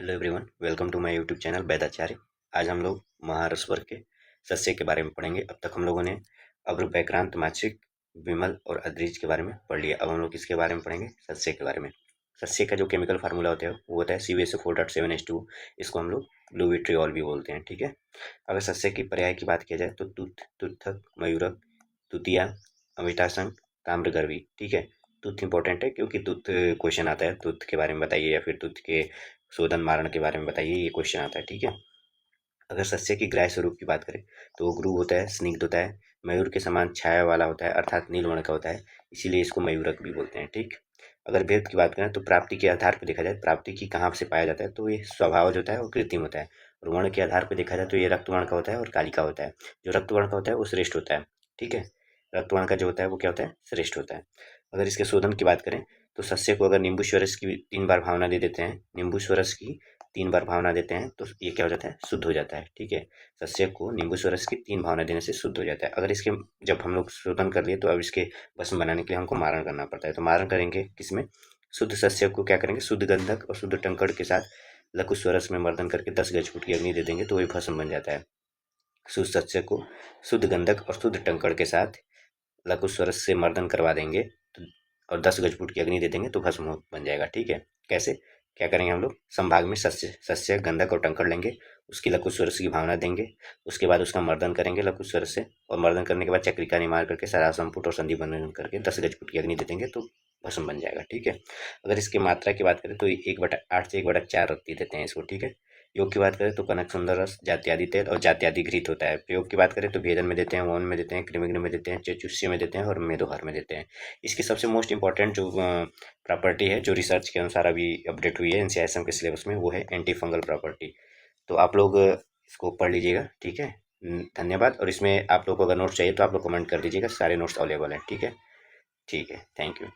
Hello everyone, welcome to my YouTube channel Vaidacharya. आज हम लोग महारस वर्ग के सस्य के बारे में पढ़ेंगे। अब तक हम लोगों ने अब्र, बैक्रांत, मात्स्यिक, विमल और अद्रिज के बारे में पढ़ लिया। अब हम लोग किसके बारे में पढ़ेंगे? सस्य के बारे में। सस्य का जो केमिकल फार्मूला होता है वो होता है CuSO4.7H2। इसको हम लोग ब्लू विट्रियोल भी बोलते हैं, ठीक है। अगर सस्य की पर्याय की बात किया जाए तो तुथ, तुत्थक, मयूरक, तुतिया, अमिताशंख, ताम्रगर्वी, ठीक है। तुथ इंपॉर्टेंट है क्योंकि तुथ क्वेश्चन आता है, तुथ के बारे में बताइए या फिर तुथ के शोधन मारण के बारे में बताइए, ये क्वेश्चन आता है, ठीक है। अगर सस्य की ग्राह्य स्वरूप की बात करें तो वो ग्रुव होता है, स्निग्ध होता है, मयूर के समान छाया वाला होता है अर्थात नील वर्ण का होता है, इसीलिए इसको मयूरक भी बोलते हैं, ठीक। अगर भेद की बात करें तो प्राप्ति के आधार पर देखा जाए, प्राप्ति की कहाँ से पाया जाता है तो ये स्वभाव जो होता है वो कृत्रिम होता है। और वर्ण के आधार पर देखा जाए तो ये रक्त वर्ण का होता है और कालिका होता है। जो रक्त वर्ण का होता है वो श्रेष्ठ होता है, ठीक है। रक्त वर्ण का जो होता है वो क्या होता है? श्रेष्ठ होता है। अगर इसके शोधन की बात करें तो सस्य को अगर नींबू स्वरस की 3 बार भावना दे देते हैं, नींबू स्वरस की 3 बार भावना देते हैं तो ये क्या हो जाता है? शुद्ध हो जाता है, ठीक है। सस्य को नींबू स्वरस की 3 भावना देने से शुद्ध हो जाता है। अगर इसके जब हम लोग शोधन कर लिए तो अब इसके भस्म बनाने के लिए हमको मारण करना पड़ता है। तो मारण करेंगे किसमें? शुद्ध सस्य को क्या करेंगे? शुद्ध गंधक और शुद्ध टंकड़ के साथ लघु स्वरस में मर्दन करके 10 गज फुट की अग्नि दे देंगे तो वही भस्म बन जाता है। शुद्ध सस्य को शुद्ध गंधक और शुद्ध टंकड़ के साथ लघु स्वरस से मर्दन करवा देंगे तो और 10 गज फुट की अग्नि दे देंगे तो भस्म बन जाएगा, ठीक है। कैसे? क्या करेंगे हम लोग? संभाग में सस्य सस्य गंधक और टंकड़ लेंगे, उसकी लघु स्वरस की भावना देंगे, उसके बाद उसका मर्दन करेंगे लघु स्वरस से, और मर्दन करने के बाद चक्रिका निमार करके सारा संपुट और संधि बंधन करके 10 गज फुट की अग्नि दे देंगे तो भस्म बन जाएगा, ठीक है। अगर इसकी मात्रा की बात करें तो 1/8 से 1/4 रत्ती देते हैं इसको, ठीक है। योग की बात करें तो कनक सुंदर रस, जात्यादि तेल और जात्यादि घृत होता है। प्रयोग की बात करें तो भेदन में देते हैं, ववन में देते हैं, कृमिग्न में देते हैं, चेचुष्य में देते हैं और मेदोहार में देते हैं। इसकी सबसे मोस्ट इंपॉर्टेंट जो प्रॉपर्टी है जो रिसर्च के अनुसार अभी अपडेट हुई है NCISM के सिलेबस में, वो है एंटी फंगल प्रॉपर्टी। तो आप लोग इसको पढ़ लीजिएगा, ठीक है। धन्यवाद। और इसमें आप लोग को अगर नोट्स चाहिए तो आप लोग कमेंट कर दीजिएगा, सारे नोट्स अवेलेबल हैं, ठीक है। ठीक है, थैंक यू।